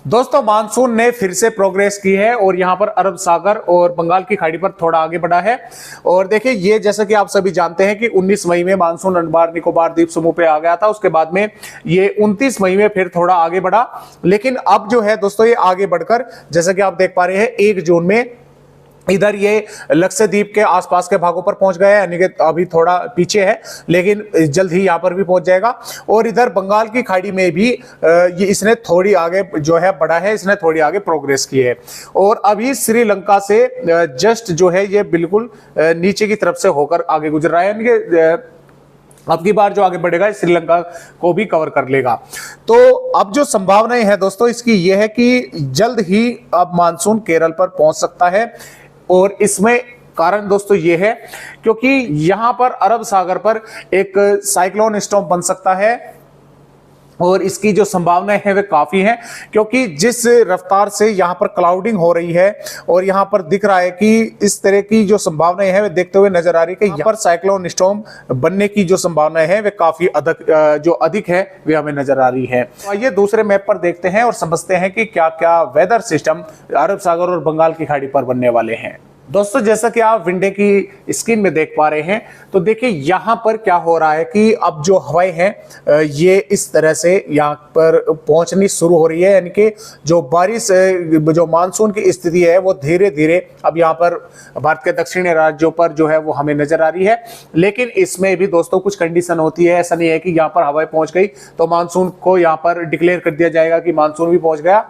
दोस्तों मानसून ने फिर से प्रोग्रेस की है और यहाँ पर अरब सागर और बंगाल की खाड़ी पर थोड़ा आगे बढ़ा है। और देखिए ये जैसा कि आप सभी जानते हैं कि 19 मई में मानसून अंडमान निकोबार द्वीप समूह पे आ गया था, उसके बाद में ये 29 मई में फिर थोड़ा आगे बढ़ा। लेकिन अब जो है दोस्तों ये आगे बढ़कर जैसा कि आप देख पा रहे हैं 1 जून में इधर ये लक्षद्वीप के आसपास के भागों पर पहुंच गया है, यानी कि अभी थोड़ा पीछे है लेकिन जल्द ही यहां पर भी पहुंच जाएगा। और इधर बंगाल की खाड़ी में भी ये इसने थोड़ी आगे जो है बढ़ा है, इसने थोड़ी आगे प्रोग्रेस की है। और अभी श्रीलंका से जस्ट जो है ये बिल्कुल नीचे की तरफ से होकर आगे गुजर रहा है, यानी कि अब की बार जो आगे बढ़ेगा श्रीलंका को भी कवर कर लेगा। तो अब जो संभावनाएं हैं दोस्तों इसकी यह है कि जल्द ही अब मानसून केरल पर पहुंच सकता है। और इसमें कारण दोस्तों ये है क्योंकि यहां पर अरब सागर पर एक साइक्लोन स्टॉर्म बन सकता है और इसकी जो संभावनाएं हैं वे काफी हैं, क्योंकि जिस रफ्तार से यहां पर क्लाउडिंग हो रही है और यहां पर दिख रहा है कि इस तरह की जो संभावनाएं हैं वे देखते हुए नजर आ रही है कि यहां पर साइक्लोन स्टॉर्म बनने की जो संभावनाएं हैं वे काफी अधिक है वे हमें नजर आ रही है। तो आइए दूसरे मैप पर देखते हैं और समझते हैं कि क्या क्या वेदर सिस्टम अरब सागर और बंगाल की खाड़ी पर बनने वाले हैं। दोस्तों जैसा कि आप विंडो की स्क्रीन में देख पा रहे हैं तो देखिए यहां पर क्या हो रहा है कि अब जो हवाएं हैं ये इस तरह से यहां पर पहुंचनी शुरू हो रही है, यानी कि जो बारिश जो मानसून की स्थिति है वो धीरे धीरे अब यहां पर भारत के दक्षिणी राज्यों पर जो है वो हमें नजर आ रही है। लेकिन इसमें भी दोस्तों कुछ कंडीशन होती है, ऐसा नहीं है कि यहां पर हवाएं पहुंच गई तो मानसून को यहां पर डिक्लेयर कर दिया जाएगा कि मानसून भी पहुंच गया।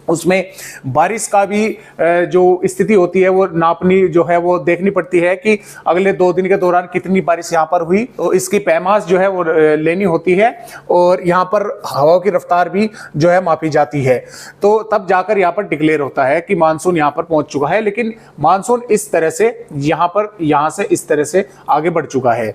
उसमें बारिश का भी जो स्थिति होती है वो नापनी जो है वो देखनी पड़ती है कि अगले 2 दिन के दौरान कितनी बारिश यहाँ पर हुई, तो इसकी पैमाश जो है वो लेनी होती है और यहाँ पर हवाओं की रफ्तार भी जो है मापी जाती है, तो तब जाकर यहाँ पर डिक्लेयर होता है कि मानसून यहाँ पर पहुंच चुका है। लेकिन मानसून इस तरह से यहाँ से इस तरह से आगे बढ़ चुका है।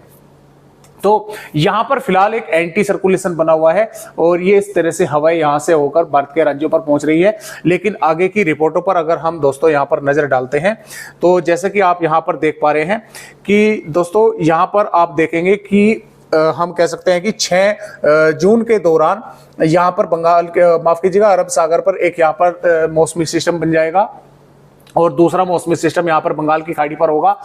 तो यहां पर फिलहाल एक एंटी सर्कुलेशन बना हुआ है और ये इस तरह से हवाएं यहां से होकर भारत के राज्यों पर पहुंच रही है। लेकिन आगे की रिपोर्टों पर अगर हम दोस्तों यहां पर नजर डालते हैं तो जैसे कि आप यहां पर देख पा रहे हैं कि दोस्तों यहां पर आप देखेंगे कि हम कह सकते हैं कि 6 जून के दौरान यहां पर बंगाल माफ कीजिएगा अरब सागर पर एक यहां पर मौसमी सिस्टम बन जाएगा और दूसरा मौसमी सिस्टम यहां पर बंगाल की खाड़ी पर होगा।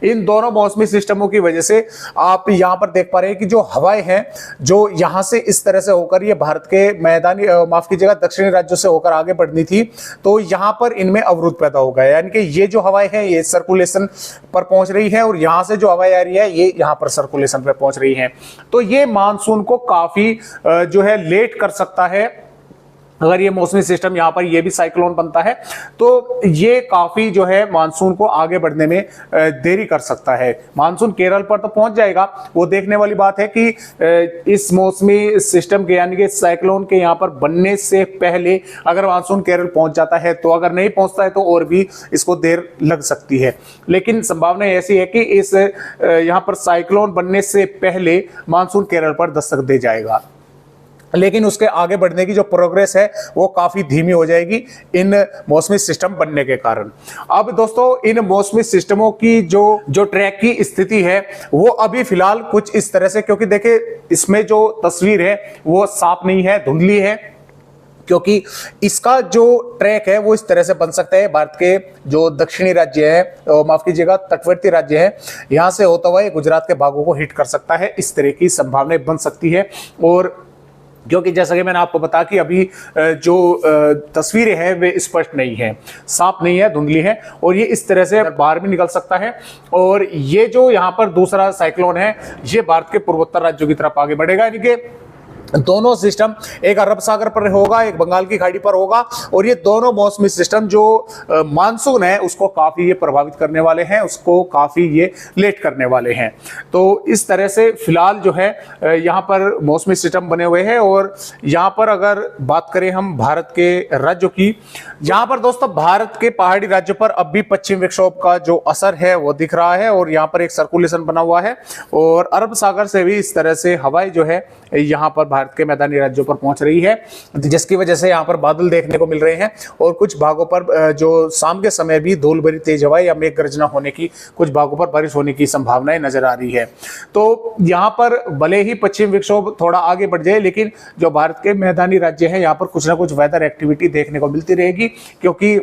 इन दोनों मौसमी सिस्टमों की वजह से आप यहां पर देख पा रहे हैं कि जो हवाएं हैं जो यहां से इस तरह से होकर ये भारत के मैदानी माफ कीजिएगा दक्षिणी राज्यों से होकर आगे बढ़नी थी, तो यहां पर इनमें अवरुद्ध पैदा हो गया, यानी कि ये जो हवाएं हैं ये सर्कुलेशन पर पहुंच रही है और यहां से जो हवाएं आ रही है ये यहां पर सर्कुलेशन पर पहुंच रही है। तो ये मानसून को काफी जो है लेट कर सकता है। अगर ये मौसमी सिस्टम यहाँ पर ये भी साइक्लोन बनता है तो ये काफी जो है मानसून को आगे बढ़ने में देरी कर सकता है। मानसून केरल पर तो पहुंच जाएगा, वो देखने वाली बात है कि इस मौसमी सिस्टम के यानी कि साइक्लोन के यहाँ पर बनने से पहले अगर मानसून केरल पहुंच जाता है तो, अगर नहीं पहुंचता है तो और भी इसको देर लग सकती है। लेकिन संभावना ऐसी है कि इस यहाँ पर साइक्लोन बनने से पहले मानसून केरल पर दस्तक दे जाएगा, लेकिन उसके आगे बढ़ने की जो प्रोग्रेस है वो काफी धीमी हो जाएगी इन मौसमी सिस्टम बनने के कारण। अब दोस्तों इन मौसमी सिस्टमों की जो ट्रैक की स्थिति है वो अभी फिलहाल कुछ इस तरह से, क्योंकि देखिए इसमें जो तस्वीर है वो साफ नहीं है, धुंधली है, क्योंकि इसका जो ट्रैक है वो इस तरह से बन सकता है भारत के जो दक्षिणी राज्य है माफ कीजिएगा तटवर्ती राज्य है यहां से होता हुआ गुजरात के भागों को हिट कर सकता है। इस तरह की संभावनाएं बन सकती है। और क्योंकि जैसा कि मैंने आपको बताया कि अभी जो तस्वीरें हैं वे स्पष्ट नहीं है, साफ नहीं है, धुंधली है और ये इस तरह से बाहर भी निकल सकता है। और ये जो यहाँ पर दूसरा साइक्लोन है ये भारत के पूर्वोत्तर राज्यों की तरफ आगे बढ़ेगा, यानी कि दोनों सिस्टम एक अरब सागर पर होगा, एक बंगाल की खाड़ी पर होगा और ये दोनों मौसमी सिस्टम जो मानसून है उसको काफी ये प्रभावित करने वाले हैं, उसको काफी ये लेट करने वाले हैं। तो इस तरह से फिलहाल जो है यहाँ पर मौसमी सिस्टम बने हुए हैं। और यहाँ पर अगर बात करें हम भारत के राज्यों की, यहाँ पर दोस्तों भारत के पहाड़ी राज्यों पर अब भी पश्चिम विक्षोभ का जो असर है वो दिख रहा है और यहाँ पर एक सर्कुलेशन बना हुआ है और अरब सागर से भी इस तरह से हवाएं जो है यहाँ पर भारत के मैदानी राज्यों पर पहुंच रही है, जिसकी वजह से यहाँ पर बादल देखने को मिल रहे हैं और कुछ भागों पर जो शाम के समय भी धूल भरी तेज हवा या मेघ गर्जना होने की, कुछ भागों पर बारिश होने की संभावनाएं नजर आ रही है। तो यहाँ पर भले ही पश्चिम विक्षोभ थोड़ा आगे बढ़ जाए, लेकिन जो भारत के मैदानी राज्य हैं यहाँ पर कुछ ना कुछ वेदर एक्टिविटी देखने को मिलती रहेगी, क्योंकि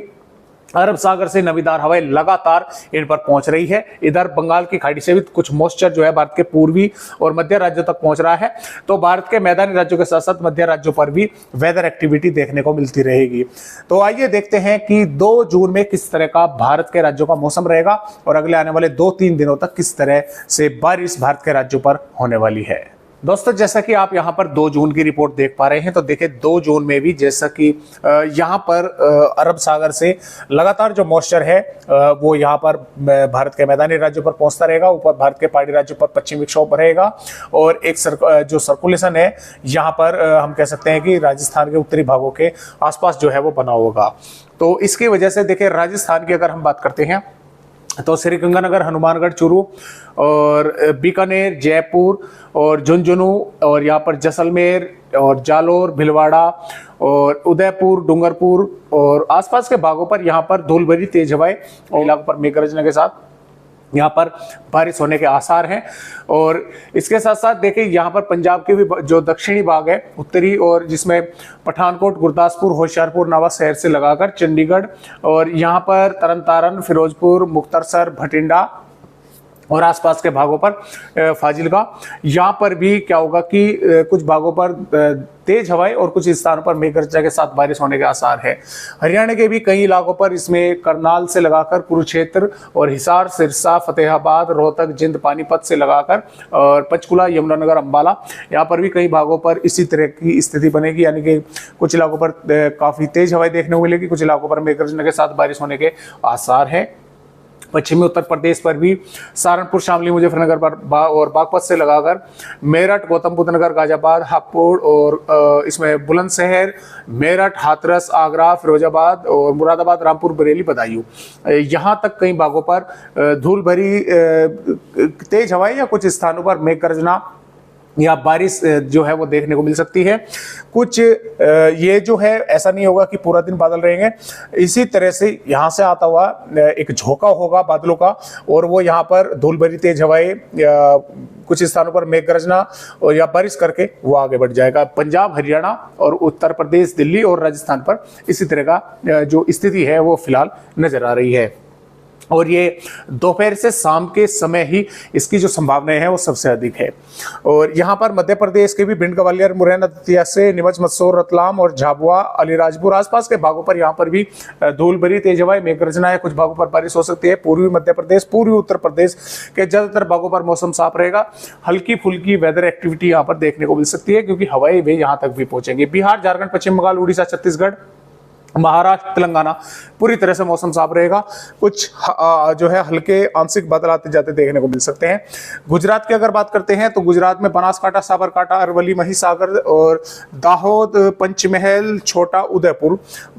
अरब सागर से नमीदार हवाएं लगातार इन पर पहुंच रही है। इधर बंगाल की खाड़ी से भी कुछ मॉइस्चर जो है भारत के पूर्वी और मध्य राज्यों तक पहुंच रहा है। तो भारत के मैदानी राज्यों के साथ साथ मध्य राज्यों पर भी वेदर एक्टिविटी देखने को मिलती रहेगी। तो आइए देखते हैं कि 2 जून में किस तरह का भारत के राज्यों का मौसम रहेगा और अगले आने वाले 2-3 दिनों तक किस तरह से बारिश भारत के राज्यों पर होने वाली है। दोस्तों, जैसा कि आप यहाँ पर 2 जून की रिपोर्ट देख पा रहे हैं, तो देखिए 2 जून में भी जैसा कि यहाँ पर अरब सागर से लगातार जो मॉइस्चर है वो यहाँ पर भारत के मैदानी राज्यों पर पहुंचता रहेगा। ऊपर भारत के पहाड़ी राज्यों पर पश्चिमी विक्षोभ रहेगा और एक जो सर्कुलेशन है यहाँ पर हम कह सकते हैं कि राजस्थान के उत्तरी भागों के आसपास जो है वो बना होगा। तो इसकी वजह से देखिए राजस्थान की अगर हम बात करते हैं तो श्रीगंगानगर, हनुमानगढ़, चूरू और बीकानेर, जयपुर और झुंझुनू और यहाँ पर जैसलमेर और जालोर, भिलवाड़ा और उदयपुर, डूंगरपुर और आसपास के भागों पर यहाँ पर धूल भरी तेज हवाएं और इलाकों पर मेघ गर्जना के साथ यहाँ पर बारिश होने के आसार हैं। और इसके साथ साथ देखिए यहाँ पर पंजाब के भी जो दक्षिणी भाग है उत्तरी, और जिसमें पठानकोट, गुरदासपुर, होशियारपुर, नवाशहर से लगाकर चंडीगढ़ और यहाँ पर तरन तारन, फिरोजपुर, मुक्तसर, भटिंडा और आसपास के भागों पर फाजिलका, यहाँ पर भी क्या होगा कि कुछ भागों पर तेज हवाएं और कुछ स्थानों पर मेघ गर्जना के साथ बारिश होने के आसार है। हरियाणा के भी कई इलाकों पर इसमें करनाल से लगाकर कुरुक्षेत्र और हिसार, सिरसा, फतेहाबाद, रोहतक, जिंद, पानीपत से लगाकर और पंचकुला, यमुनानगर, अंबाला, यहाँ पर भी कई भागों पर इसी तरह की स्थिति बनेगी, यानी कि कुछ इलाकों पर काफी तेज हवाएं देखने को मिलेगी, कुछ इलाकों पर मेघ गर्जना के साथ बारिश होने के आसार है। पश्चिमी उत्तर प्रदेश पर भी सहारनपुर, शामली, मुजफ्फरनगर और बागपत से लगाकर मेरठ, गौतम बुद्ध नगर, गाजियाबाद, हापुड़ और इसमें बुलंदशहर, मेरठ, हाथरस, आगरा, फिरोजाबाद और मुरादाबाद, रामपुर, बरेली, बदायूं, यहाँ तक कई भागों पर धूल भरी तेज हवाएं या कुछ स्थानों पर मेघ गर्जना या बारिश जो है वो देखने को मिल सकती है। कुछ ये जो है ऐसा नहीं होगा कि पूरा दिन बादल रहेंगे, इसी तरह से यहाँ से आता हुआ एक झोंका होगा बादलों का और वो यहाँ पर धूल भरी तेज हवाएं या कुछ स्थानों पर मेघ गर्जना और या बारिश करके वो आगे बढ़ जाएगा। पंजाब, हरियाणा और उत्तर प्रदेश, दिल्ली और राजस्थान पर इसी तरह का जो स्थिति है वो फिलहाल नजर आ रही है और ये दोपहर से शाम के समय ही इसकी जो संभावनाएं हैं वो सबसे अधिक है। और यहाँ पर मध्य प्रदेश के भी भिंड, ग्वालियर, मुरैना, दतिया से नीमच, मंदसौर, रतलाम और झाबुआ, अलीराजपुर आसपास के भागों पर यहाँ पर भी धूल भरी तेज हवाएं, मेघ गर्जना है, कुछ भागों पर बारिश हो सकती है। पूर्वी मध्य प्रदेश, पूर्वी उत्तर प्रदेश के ज्यादातर भागों पर मौसम साफ रहेगा। हल्की फुल्की वेदर एक्टिविटी यहाँ पर देखने को मिल सकती है क्योंकि हवाएं वे यहाँ तक भी पहुंचेंगी। बिहार, झारखंड, पश्चिम बंगाल, उड़ीसा, छत्तीसगढ़, महाराष्ट्र, तेलंगाना पूरी तरह से मौसम साफ रहेगा। कुछ जो है हल्के आंशिक बादल आते जाते देखने को मिल सकते हैं। गुजरात की अगर बात करते हैं तो गुजरात में बनासकांठा, साबरकांठा, अरवली, महिसागर और दाहोद, पंचमहल, छोटा उदयपुर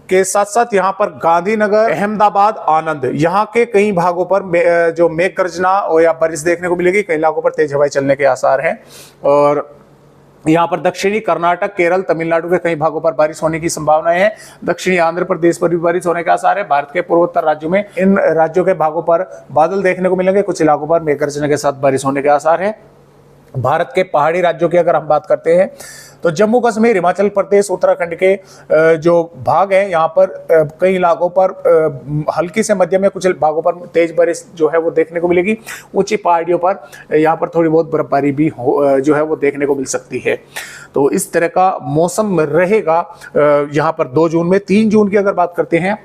के साथ साथ यहाँ पर गांधीनगर, अहमदाबाद, आनंद, यहाँ के कई भागों पर जो मेघ गर्जना या बारिश देखने को मिलेगी। कई इलाकों पर तेज हवाएं चलने के आसार हैं और यहाँ पर दक्षिणी कर्नाटक, केरल, तमिलनाडु के कई भागों पर बारिश होने की संभावनाएं है। दक्षिणी आंध्र प्रदेश पर भी बारिश होने के आसार है। भारत के पूर्वोत्तर राज्यों में इन राज्यों के भागों पर बादल देखने को मिलेंगे। कुछ इलाकों पर मेघ गर्जना के साथ बारिश होने के आसार है। भारत के पहाड़ी राज्यों की अगर हम बात करते हैं तो जम्मू कश्मीर, हिमाचल प्रदेश, उत्तराखंड के जो भाग हैं यहाँ पर कई इलाकों पर हल्की से मध्यम में, कुछ भागों पर तेज बारिश जो है वो देखने को मिलेगी। ऊंची पहाड़ियों पर यहाँ पर थोड़ी बहुत बर्फबारी भी जो है वो देखने को मिल सकती है। तो इस तरह का मौसम रहेगा यहाँ पर 2 जून में। 3 जून की अगर बात करते हैं,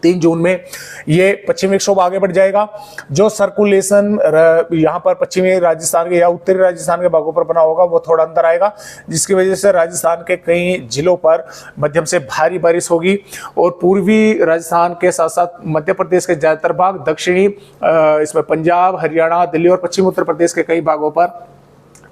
3 जून में ये पश्चिमी विक्षोभ आगे बढ़ जाएगा। जो सर्कुलेशन यहाँ पर पश्चिमी राजस्थान के या उत्तरी राजस्थान के भागों पर बना होगा वो थोड़ा अंदर आएगा, जिसकी वजह से राजस्थान के कई जिलों पर मध्यम से भारी बारिश होगी और पूर्वी राजस्थान के साथ साथ मध्य प्रदेश के ज्यादातर भाग, दक्षिणी इसमें पंजाब, हरियाणा, दिल्ली और पश्चिमी उत्तर प्रदेश के कई भागों पर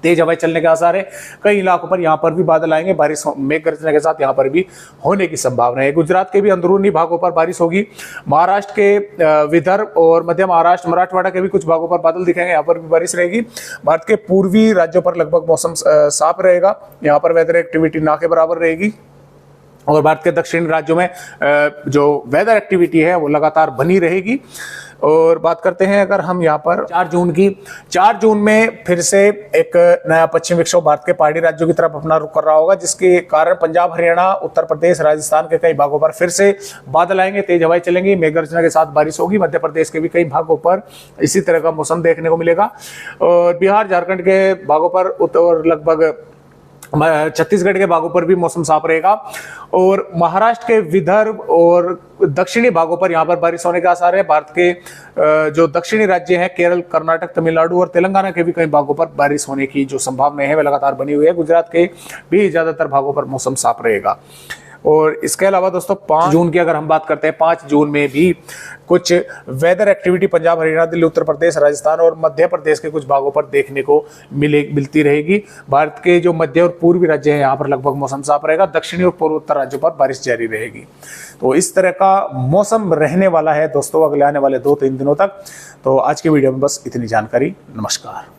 तेज हवाएं चलने के आसार है। कई इलाकों पर यहाँ पर भी बादल आएंगे, बारिश मेघ गर्जने के साथ यहाँ पर भी होने की संभावना है। गुजरात के भी अंदरूनी भागों पर बारिश होगी। महाराष्ट्र के विदर्भ और मध्य महाराष्ट्र, मराठवाड़ा के भी कुछ भागों पर बादल दिखेंगे, यहाँ पर भी बारिश रहेगी। भारत के पूर्वी राज्यों पर लगभग मौसम साफ रहेगा, यहाँ पर वेदर एक्टिविटी ना के बराबर रहेगी। और भारत के दक्षिणी राज्यों में जो वेदर एक्टिविटी है वो लगातार बनी रहेगी। और बात करते हैं अगर हम यहाँ पर 4 जून की, 4 जून में फिर से एक नया पश्चिम विक्षोभ भारत के पहाड़ी राज्यों की तरफ अपना रुख कर रहा होगा, जिसके कारण पंजाब, हरियाणा, उत्तर प्रदेश, राजस्थान के कई भागों पर फिर से बादल आएंगे, तेज हवाएं चलेंगी, मेघ गर्जना के साथ बारिश होगी। मध्य प्रदेश के भी कई भागों पर इसी तरह का मौसम देखने को मिलेगा। और बिहार, झारखंड के भागों पर और लगभग छत्तीसगढ़ के भागों पर भी मौसम साफ रहेगा। और महाराष्ट्र के विदर्भ और दक्षिणी भागों पर यहाँ पर बारिश होने के आसार है। भारत के जो दक्षिणी राज्य हैं, केरल, कर्नाटक, तमिलनाडु और तेलंगाना के भी कई भागों पर बारिश होने की जो संभावना है वह लगातार बनी हुई है। गुजरात के भी ज्यादातर भागों पर मौसम साफ रहेगा। और इसके अलावा दोस्तों 5 जून की अगर हम बात करते हैं, 5 जून में भी कुछ वेदर एक्टिविटी पंजाब, हरियाणा, दिल्ली, उत्तर प्रदेश, राजस्थान और मध्य प्रदेश के कुछ भागों पर देखने को मिलती रहेगी। भारत के जो मध्य और पूर्वी राज्य हैं यहाँ पर लगभग मौसम साफ रहेगा। दक्षिणी और पूर्वोत्तर राज्यों पर बारिश जारी रहेगी। तो इस तरह का मौसम रहने वाला है दोस्तों अगले आने वाले 2-3 दिनों तक। तो आज की वीडियो में बस इतनी जानकारी। नमस्कार।